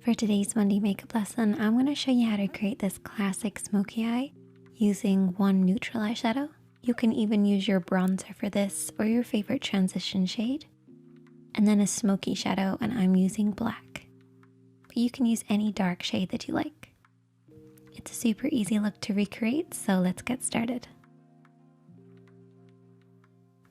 For today's Monday makeup lesson, I'm going to show you how to create this classic smoky eye using one neutral eyeshadow. You can even use your bronzer for this or your favorite transition shade. And then a smoky shadow, and I'm using black. But you can use any dark shade that you like. It's a super easy look to recreate, so let's get started.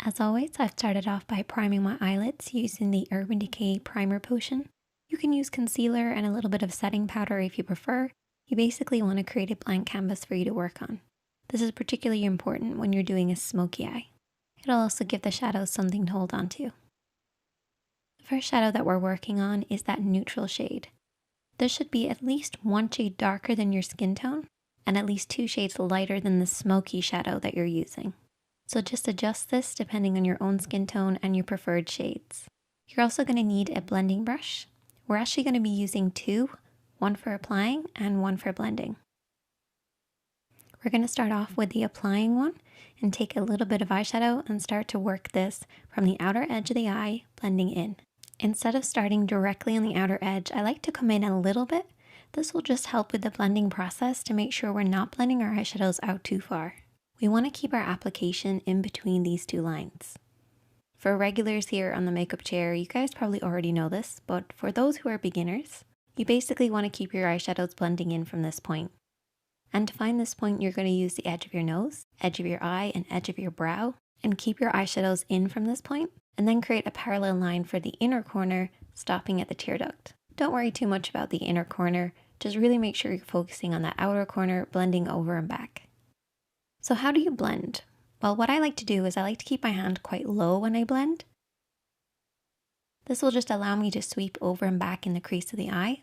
As always, I've started off by priming my eyelids using the Urban Decay Primer Potion. You can use concealer and a little bit of setting powder if you prefer. You basically want to create a blank canvas for you to work on. This is particularly important when you're doing a smoky eye. It'll also give the shadows something to hold on to. The first shadow that we're working on is that neutral shade. This should be at least one shade darker than your skin tone and at least 2 shades lighter than the smoky shadow that you're using. So just adjust this depending on your own skin tone and your preferred shades. You're also going to need a blending brush. We're actually going to be using 2, one for applying and one for blending. We're going to start off with the applying one and take a little bit of eyeshadow and start to work this from the outer edge of the eye, blending in. Instead of starting directly on the outer edge, I like to come in a little bit. This will just help with the blending process to make sure we're not blending our eyeshadows out too far. We want to keep our application in between these 2 lines. For regulars here on the makeup chair, you guys probably already know this, but for those who are beginners, you basically want to keep your eyeshadows blending in from this point. And to find this point, you're going to use the edge of your nose, edge of your eye, and edge of your brow, and keep your eyeshadows in from this point, and then create a parallel line for the inner corner, stopping at the tear duct. Don't worry too much about the inner corner, just really make sure you're focusing on that outer corner, blending over and back. So how do you blend? Well, what I like to do is I like to keep my hand quite low when I blend. This will just allow me to sweep over and back in the crease of the eye.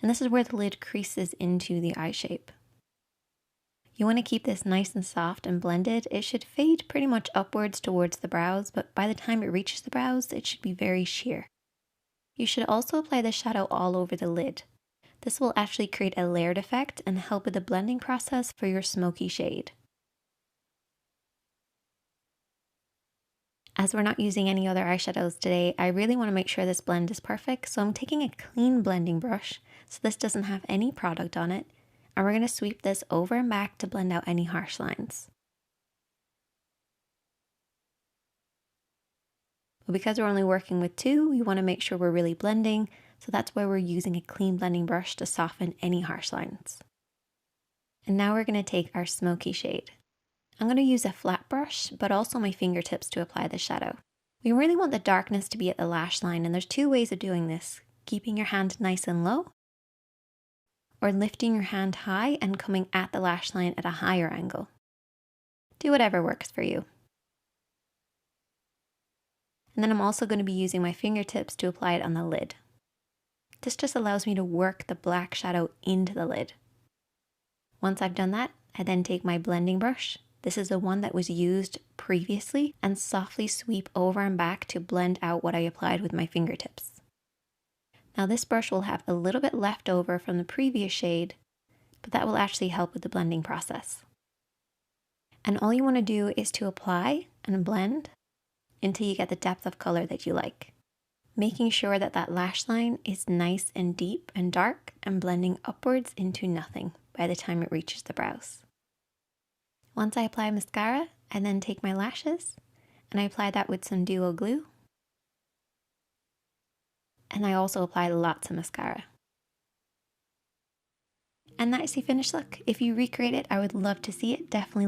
And this is where the lid creases into the eye shape. You want to keep this nice and soft and blended. It should fade pretty much upwards towards the brows, but by the time it reaches the brows, it should be very sheer. You should also apply the shadow all over the lid. This will actually create a layered effect and help with the blending process for your smoky shade. As we're not using any other eyeshadows today, I really want to make sure this blend is perfect, so I'm taking a clean blending brush, so this doesn't have any product on it, and we're going to sweep this over and back to blend out any harsh lines. But because we're only working with 2, we want to make sure we're really blending, so that's why we're using a clean blending brush to soften any harsh lines. And now we're going to take our smoky shade. I'm going to use a flat brush, but also my fingertips to apply the shadow. We really want the darkness to be at the lash line, and there's 2 ways of doing this. Keeping your hand nice and low, or lifting your hand high and coming at the lash line at a higher angle. Do whatever works for you. And then I'm also going to be using my fingertips to apply it on the lid. This just allows me to work the black shadow into the lid. Once I've done that, I then take my blending brush. This is the one that was used previously, and softly sweep over and back to blend out what I applied with my fingertips. Now this brush will have a little bit left over from the previous shade, but that will actually help with the blending process. And all you want to do is to apply and blend until you get the depth of color that you like, making sure that that lash line is nice and deep and dark and blending upwards into nothing by the time it reaches the brows. Once I apply mascara, I then take my lashes and I apply that with some duo glue. And I also apply lots of mascara. And that's the finished look. If you recreate it, I would love to see it. Definitely